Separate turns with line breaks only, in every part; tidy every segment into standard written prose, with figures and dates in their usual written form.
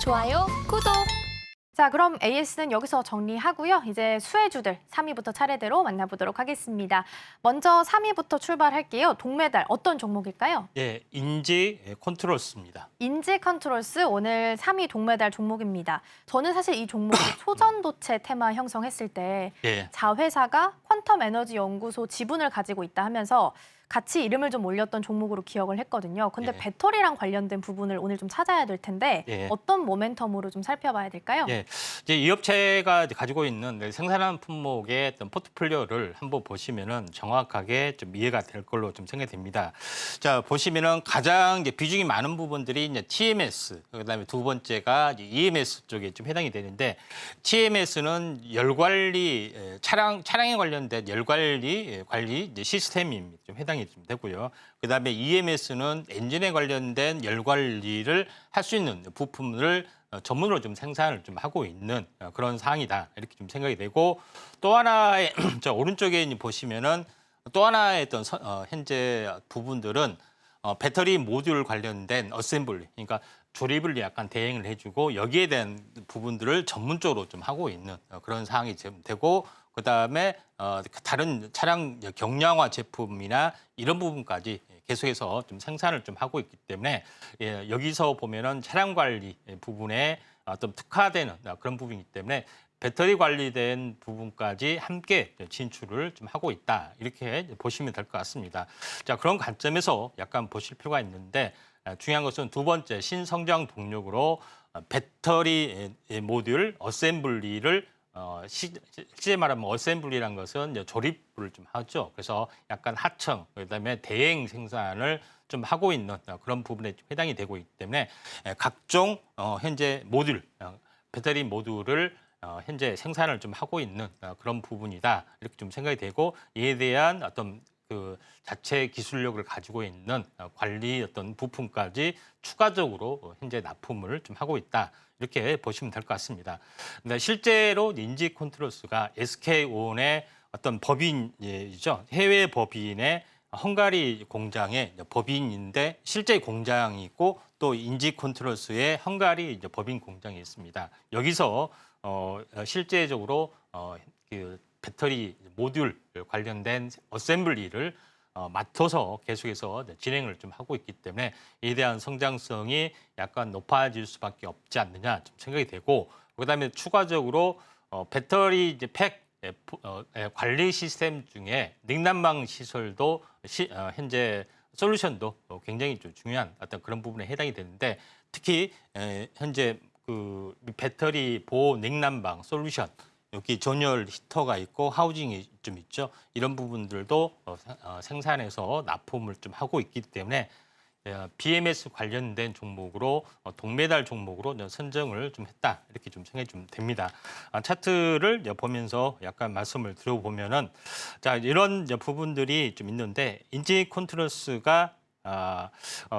좋아요, 구독!
자, 그럼 AS는 여기서 정리하고요. 이제 수혜주들 3위부터 차례대로 만나보도록 하겠습니다. 먼저 3위부터 출발할게요. 동메달 어떤 종목일까요?
예, 인지 컨트롤스입니다.
인지 컨트롤스 오늘 3위 동메달 종목입니다. 저는 사실 이 종목이 초전도체 테마 형성했을 때
예.
자회사가 퀀텀 에너지 연구소 지분을 가지고 있다 하면서 같이 이름을 좀 올렸던 종목으로 기억을 했거든요. 근데
예.
배터리랑 관련된 부분을 오늘 좀 찾아야 될 텐데
예.
어떤 모멘텀으로 좀 살펴봐야 될까요?
예, 이제 이 업체가 가지고 있는 생산하는 품목의 어떤 포트폴리오를 한번 보시면은 정확하게 좀 이해가 될 걸로 좀 생각이 됩니다. 자, 보시면은 가장 이제 비중이 많은 부분들이 이제 TMS, 그다음에 두 번째가 이제 EMS 쪽에 좀 해당이 되는데 TMS는 열 관리, 차량에 관련된 열 관리 이제 시스템이 좀 해당이 좀 되고요. 그다음에 EMS는 엔진에 관련된 열 관리를 할 수 있는 부품을 전문으로 좀 생산을 좀 하고 있는 그런 사항이다 이렇게 좀 생각이 되고, 또 하나의 저 오른쪽에 보시면은 또 하나의 어떤 현재 부분들은 배터리 모듈 관련된 어셈블리, 그러니까 조립을 약간 대행을 해주고 여기에 대한 부분들을 전문적으로 좀 하고 있는 그런 사항이 좀 되고, 그다음에 다른 차량 경량화 제품이나 이런 부분까지 계속해서 좀 생산을 좀 하고 있기 때문에 여기서 보면은 차량 관리 부분에 좀 특화되는 그런 부분이기 때문에 배터리 관리된 부분까지 함께 진출을 좀 하고 있다 이렇게 보시면 될 것 같습니다. 자, 그런 관점에서 약간 보실 필요가 있는데 중요한 것은 두 번째 신성장 동력으로 배터리 모듈 어셈블리를 실제 말하면 어셈블리라는 것은 이제 조립을 좀 하죠. 그래서 약간 하청, 그다음에 대행 생산을 좀 하고 있는 그런 부분에 해당이 되고 있기 때문에 각종 현재 모듈, 배터리 모듈을 현재 생산을 좀 하고 있는 그런 부분이다 이렇게 좀 생각이 되고, 이에 대한 어떤 그 자체 기술력을 가지고 있는 관리 어떤 부품까지 추가적으로 현재 납품을 좀 하고 있다 이렇게 보시면 될 것 같습니다. 근데 실제로 인지 컨트롤스가 SK온의 어떤 법인이죠. 해외 법인의 헝가리 공장의 법인인데 실제 공장이 있고 또 인지 컨트롤스의 헝가리 법인 공장이 있습니다. 여기서 실제적으로 그 배터리 모듈 관련된 어셈블리를 맡아서 계속해서 진행을 좀 하고 있기 때문에 이에 대한 성장성이 약간 높아질 수밖에 없지 않느냐 좀 생각이 되고, 그다음에 추가적으로 배터리 이제 팩 관리 시스템 중에 냉난방 시설도 현재 솔루션도 굉장히 좀 중요한 어떤 그런 부분에 해당이 되는데, 특히 현재 그 배터리 보호 냉난방 솔루션, 여기 전열 히터가 있고 하우징이 좀 있죠. 이런 부분들도 생산해서 납품을 좀 하고 있기 때문에 BMS 관련된 종목으로 동메달 종목으로 선정을 좀 했다 이렇게 좀 생각이 좀 됩니다. 차트를 보면서 약간 말씀을 드려보면은 자, 이런 부분들이 좀 있는데 인지 컨트롤스가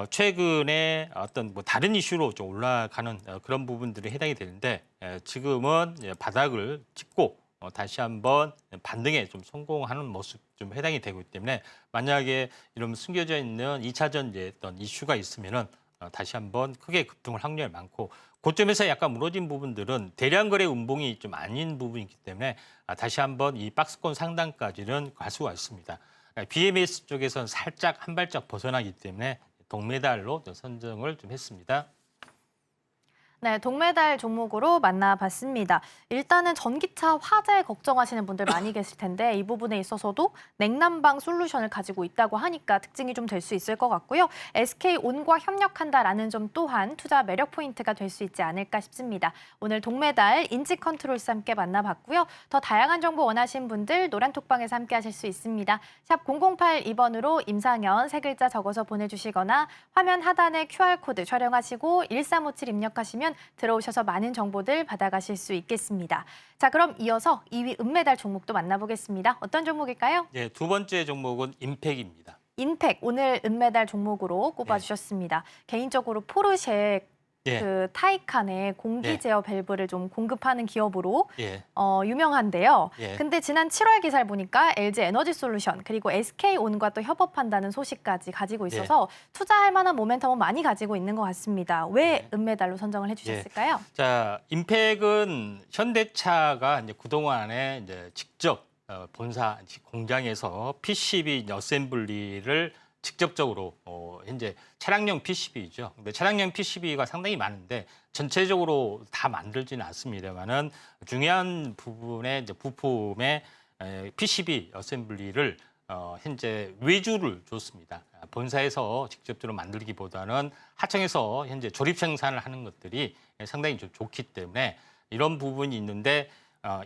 최근에 어떤 다른 이슈로 좀 올라가는 그런 부분들이 해당이 되는데 지금은 바닥을 짚고 다시 한번 반등에 좀 성공하는 모습 좀 해당이 되고 있기 때문에 만약에 이런 숨겨져 있는 2차전 어떤 이슈가 있으면은 다시 한번 크게 급등할 확률이 많고, 고점에서 약간 무너진 부분들은 대량 거래 운봉이 좀 아닌 부분이기 때문에 다시 한번 이 박스권 상단까지는 갈 수가 있습니다. BMS 쪽에서는 살짝 한 발짝 벗어나기 때문에 동메달로 선정을 좀 했습니다.
네, 동메달 종목으로 만나봤습니다. 일단은 전기차 화재 걱정하시는 분들 많이 계실 텐데 이 부분에 있어서도 냉난방 솔루션을 가지고 있다고 하니까 특징이 좀 될 수 있을 것 같고요. SK온과 협력한다라는 점 또한 투자 매력 포인트가 될 수 있지 않을까 싶습니다. 오늘 동메달 인지 컨트롤스 함께 만나봤고요. 더 다양한 정보 원하시는 분들 노란톡방에서 함께 하실 수 있습니다. 샵 0082번으로 임상현 세 글자 적어서 보내주시거나 화면 하단에 QR코드 촬영하시고 1357 입력하시면 들어오셔서 많은 정보들 받아가실 수 있겠습니다. 자, 그럼 이어서 2위 은메달 종목도 만나보겠습니다. 어떤 종목일까요?
네, 두 번째 종목은 인팩입니다.
인팩, 오늘 은메달 종목으로 꼽아주셨습니다. 개인적으로 포르쉐
예.
그 타이칸의 공기
예.
제어 밸브를 좀 공급하는 기업으로
예.
유명한데요.
예.
근데 지난 7월 기사를 보니까 LG 에너지 솔루션 그리고 SK온과 또 협업한다는 소식까지 가지고
예.
있어서 투자할 만한 모멘텀은 많이 가지고 있는 것 같습니다. 왜
예.
은메달로 선정을 해주셨을까요?
자, 임팩은 현대차가 이제 그동안에 이제 직접 본사 공장에서 PCB 어셈블리를 직접적으로 현재 차량용 PCB죠. 근데 차량용 PCB가 상당히 많은데 전체적으로 다 만들지는 않습니다만은 중요한 부분의 이제 부품의 PCB 어셈블리를 현재 외주를 줬습니다. 본사에서 직접적으로 만들기보다는 하청에서 현재 조립 생산을 하는 것들이 상당히 좀 좋기 때문에 이런 부분이 있는데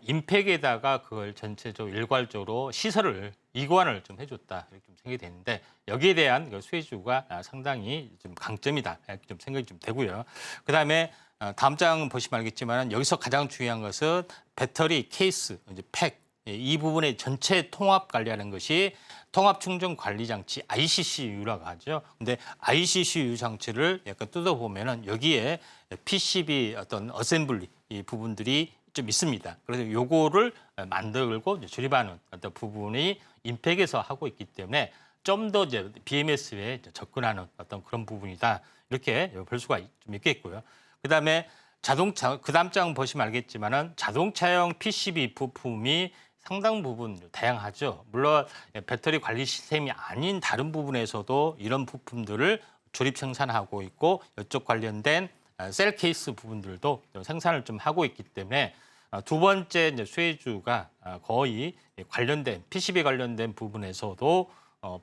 임팩에다가 그걸 전체적으로 일괄적으로 시설을 이관을 좀 해줬다 이렇게 좀 생각이 되는데 여기에 대한 그 수혜주가 상당히 좀 강점이다 이렇게 좀 생각이 좀 되고요. 그다음에 다음 장 보시면 알겠지만 여기서 가장 중요한 것은 배터리 케이스 이제 팩 이 부분의 전체 통합 관리하는 것이 통합 충전 관리 장치 ICCU라고 하죠. 근데 ICCU 장치를 약간 뜯어보면은 여기에 PCB 어떤 어셈블리 이 부분들이 좀 있습니다. 그래서 요거를 만들고 조립하는 어떤 부분이 임팩에서 하고 있기 때문에 좀 더 이제 BMS에 접근하는 어떤 그런 부분이다. 이렇게 볼 수가 좀 있겠고요. 그다음에 자동차 그다음 장 보시면 알겠지만은 자동차용 PCB 부품이 상당 부분 다양하죠. 물론 배터리 관리 시스템이 아닌 다른 부분에서도 이런 부품들을 조립 생산하고 있고 이쪽 관련된 셀 케이스 부분들도 생산을 좀 하고 있기 때문에 두 번째 이제 수혜주가 거의 관련된 PCB 관련된 부분에서도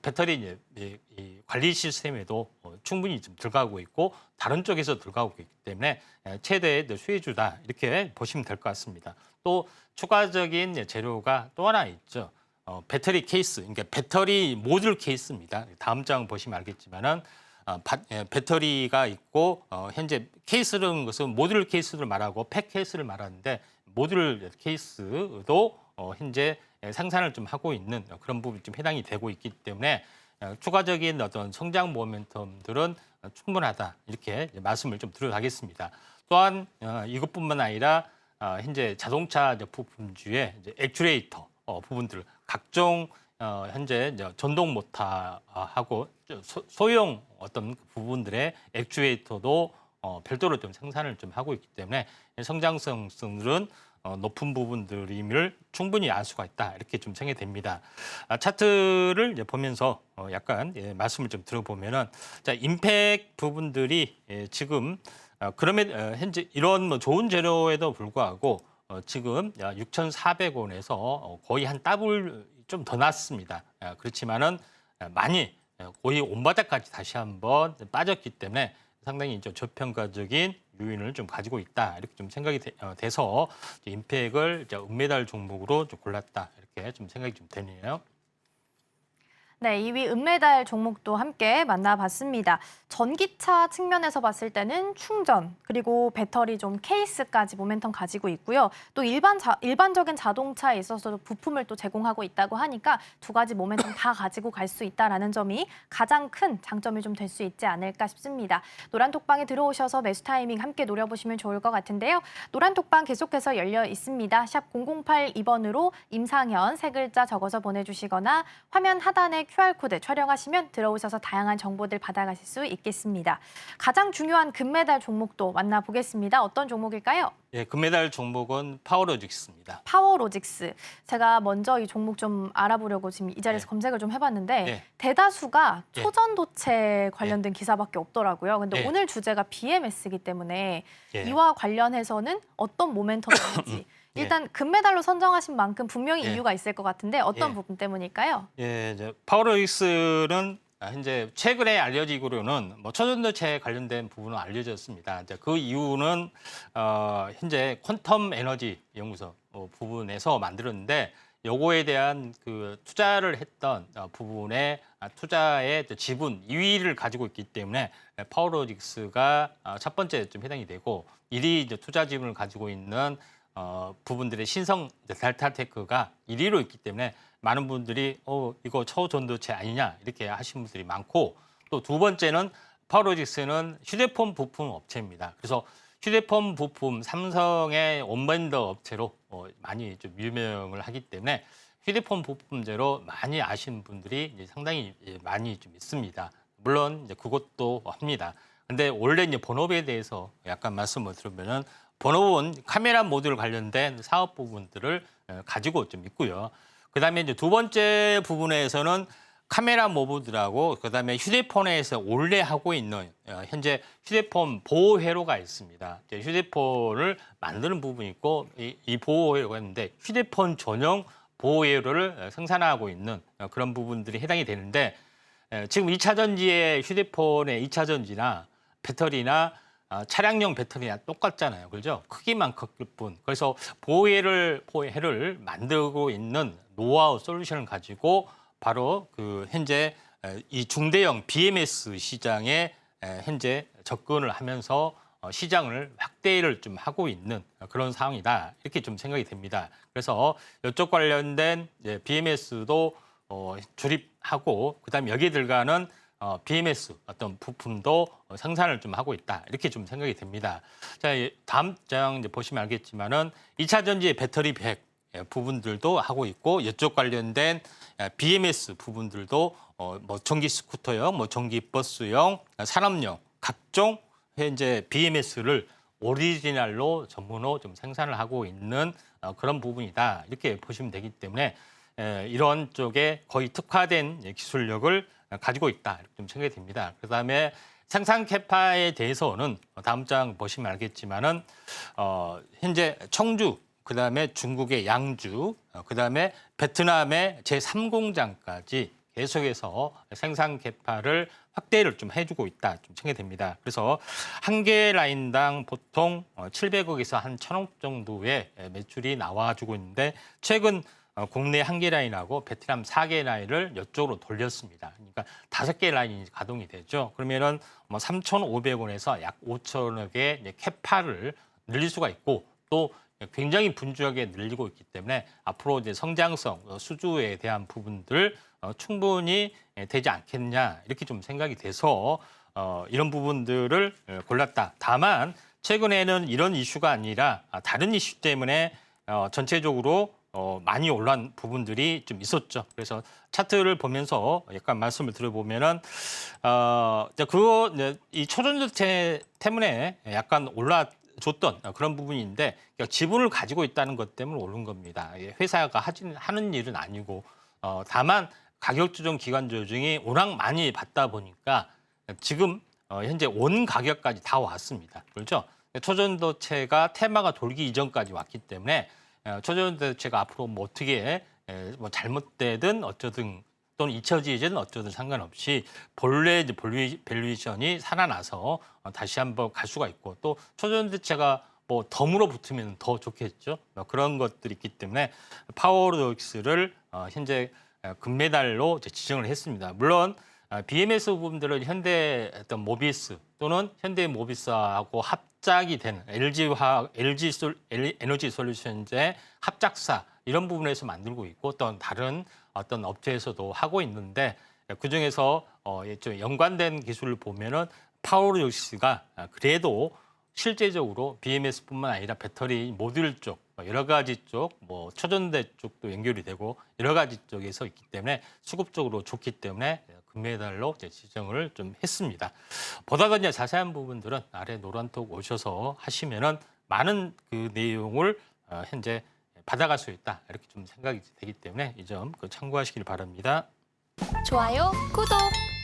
배터리 이제 이 관리 시스템에도 충분히 좀 들어가고 있고 다른 쪽에서 들어가고 있기 때문에 최대의 수혜주다 이렇게 보시면 될 것 같습니다. 또 추가적인 재료가 또 하나 있죠. 배터리 케이스, 그러니까 배터리 모듈 케이스입니다. 다음 장 보시면 알겠지만은 배터리가 있고 현재 케이스라는 것은 모듈 케이스를 말하고 팩 케이스를 말하는데 모듈 케이스도 현재 생산을 좀 하고 있는 그런 부분이 좀 해당이 되고 있기 때문에 추가적인 어떤 성장 모멘텀들은 충분하다 이렇게 말씀을 좀 드려가겠습니다. 또한 이것뿐만 아니라 현재 자동차 부품주의 이제 액추에이터 부분들 각종 현재 이제 전동 모터하고 소형 어떤 부분들의 액추에이터도 별도로 좀 생산을 좀 하고 있기 때문에 성장성들은 높은 부분들임을 충분히 알 수가 있다 이렇게 좀 생각이 됩니다. 차트를 이제 보면서 약간 말씀을 좀 들어보면은 자 임팩 부분들이 지금 그러면 현재 이런 뭐 좋은 재료에도 불구하고 지금 6,400원에서 거의 한 더블 좀 더 났습니다. 그렇지만은 많이 거의 온바닥까지 다시 한번 빠졌기 때문에 상당히 좀 저평가적인 요인을 좀 가지고 있다 이렇게 좀 생각이 돼서 임팩을 은메달 종목으로 좀 골랐다 이렇게 좀 생각이 좀 되네요.
네, 2위 은메달 종목도 함께 만나봤습니다. 전기차 측면에서 봤을 때는 충전, 그리고 배터리 좀 케이스까지 모멘텀 가지고 있고요. 또 일반적인 자동차에 있어서도 부품을 또 제공하고 있다고 하니까 두 가지 모멘텀 다 가지고 갈 수 있다는 점이 가장 큰 장점이 좀 될 수 있지 않을까 싶습니다. 노란톡방에 들어오셔서 매수 타이밍 함께 노려보시면 좋을 것 같은데요. 노란톡방 계속해서 열려 있습니다. 샵 0082번으로 임상현 세 글자 적어서 보내주시거나 화면 하단에 QR코드 촬영하시면 들어오셔서 다양한 정보들 받아가실 수 있겠습니다. 가장 중요한 금메달 종목도 만나보겠습니다. 어떤 종목일까요?
예, 금메달 종목은 파워로직스입니다.
파워로직스. 제가 먼저 이 종목 좀 알아보려고 지금 이 자리에서 검색을 좀 해봤는데 대다수가 초전도체 관련된 기사밖에 없더라고요. 근데 오늘 주제가 BMS이기 때문에 이와 관련해서는 어떤 모멘텀인지 일단 금메달로 선정하신 만큼 분명히 이유가 있을 것 같은데 어떤 부분 때문일까요?
예, 이제 파워로직스는 현재 최근에 알려지기로는 뭐 초전도체 관련된 부분은 알려졌습니다. 이제 그 이유는 현재 퀀텀 에너지 연구소 부분에서 만들었는데 요거에 대한 그 투자를 했던 부분의 투자의 지분 2위를 가지고 있기 때문에 파워로직스가 첫 번째 좀 해당이 되고 1위 이제 투자 지분을 가지고 있는 부분들의 신성 델타테크가 1위로 있기 때문에 많은 분들이 이거 초전도체 아니냐 이렇게 하시는 분들이 많고 또 두 번째는 파워로직스는 휴대폰 부품 업체입니다. 그래서 휴대폰 부품 삼성의 원벤더 업체로 많이 좀 유명을 하기 때문에 휴대폰 부품제로 많이 아시는 분들이 이제 상당히 많이 좀 있습니다. 물론 이제 그것도 합니다. 근데 원래 이제 본업에 대해서 약간 말씀을 드리면은 본업은 카메라 모듈 관련된 사업 부분들을 가지고 좀 있고요. 그다음에 이제 두 번째 부분에서는 카메라 모듈하고 그다음에 휴대폰에서 원래 하고 있는 현재 휴대폰 보호 회로가 있습니다. 이제 휴대폰을 만드는 부분이 있고 이 보호 회로가 있는데 휴대폰 전용 보호 회로를 생산하고 있는 그런 부분들이 해당이 되는데 지금 2차 전지의 휴대폰의 2차 전지나 배터리나 차량용 배터리나 똑같잖아요. 그렇죠? 크기만 컸을 뿐. 그래서 보호회를 만들고 있는 노하우 솔루션을 가지고 바로 그 현재 이 중대형 BMS 시장에 현재 접근을 하면서 시장을 확대를 좀 하고 있는 그런 상황이다. 이렇게 좀 생각이 됩니다. 그래서 이쪽 관련된 BMS도 조립하고 그다음에 여기에 들어가는 BMS 어떤 부품도 생산을 좀 하고 있다. 이렇게 좀 생각이 됩니다. 자, 다음 장 이제 보시면 알겠지만은 2차 전지의 배터리 백 부분들도 하고 있고 이쪽 관련된 BMS 부분들도 뭐 전기 스쿠터용, 뭐 전기 버스용, 산업용 각종 현재 BMS를 오리지널로 전문으로 좀 생산을 하고 있는 그런 부분이다. 이렇게 보시면 되기 때문에 이런 쪽에 거의 특화된 기술력을 가지고 있다. 이렇게 좀 생각이 됩니다. 그다음에 생산 캐파에 대해서는 다음 장 보시면 알겠지만은 현재 청주, 그다음에 중국의 양주, 그다음에 베트남의 제3공장까지 계속해서 생산 캐파를 확대를 좀 해주고 있다. 좀 생각이 됩니다. 그래서 한 개 라인당 보통 700억에서 한 1,000억 정도의 매출이 나와주고 있는데 최근 국내 한 개 라인하고 베트남 4개 라인을 이쪽으로 돌렸습니다. 그러니까 5개 라인이 가동이 되죠. 그러면은 뭐 3,500원에서 약 5,000억의 캐파를 늘릴 수가 있고 또 굉장히 분주하게 늘리고 있기 때문에 앞으로 이제 성장성, 수주에 대한 부분들 충분히 되지 않겠냐 이렇게 좀 생각이 돼서 이런 부분들을 골랐다. 다만 최근에는 이런 이슈가 아니라 다른 이슈 때문에 전체적으로 많이 올라온 부분들이 좀 있었죠. 그래서 차트를 보면서 약간 말씀을 드려보면은 이 초전도체 때문에 약간 올라줬던 그런 부분인데 지분을 가지고 있다는 것 때문에 오른 겁니다. 회사가 하는 일은 아니고 다만 가격 조정, 기간 조정이 워낙 많이 받다 보니까 지금 현재 원 가격까지 다 왔습니다. 그렇죠? 초전도체가 테마가 돌기 이전까지 왔기 때문에 초전도체가 앞으로 뭐 어떻게 뭐 잘못되든 어쩌든 또는 잊혀지든 어쩌든 상관없이 본래 이제 밸류에이션이 살아나서 다시 한번 갈 수가 있고 또 초전도체가 뭐 덤으로 붙으면 더 좋겠죠. 그런 것들이 있기 때문에 파워로직스를 현재 금메달로 지정을 했습니다. 물론 BMS 부분들은 현대 어떤 모비스 또는 현대 모비스하고 합작이 되는 LG 에너지 솔루션제 합작사 이런 부분에서 만들고 있고 또 다른 어떤 업체에서도 하고 있는데 그 중에서 좀 연관된 기술을 보면은 파워로직스가 그래도 실제적으로 BMS뿐만 아니라 배터리 모듈 쪽, 여러 가지 쪽, 뭐 초전대 쪽도 연결이 되고 여러 가지 쪽에서 있기 때문에 수급적으로 좋기 때문에 금메달로 지정을 좀 했습니다. 보다 더 자세한 부분들은 아래 노란톡 오셔서 하시면은 많은 그 내용을 현재 받아갈 수 있다 이렇게 좀 생각이 되기 때문에 이 점 참고하시길 바랍니다.
좋아요, 구독!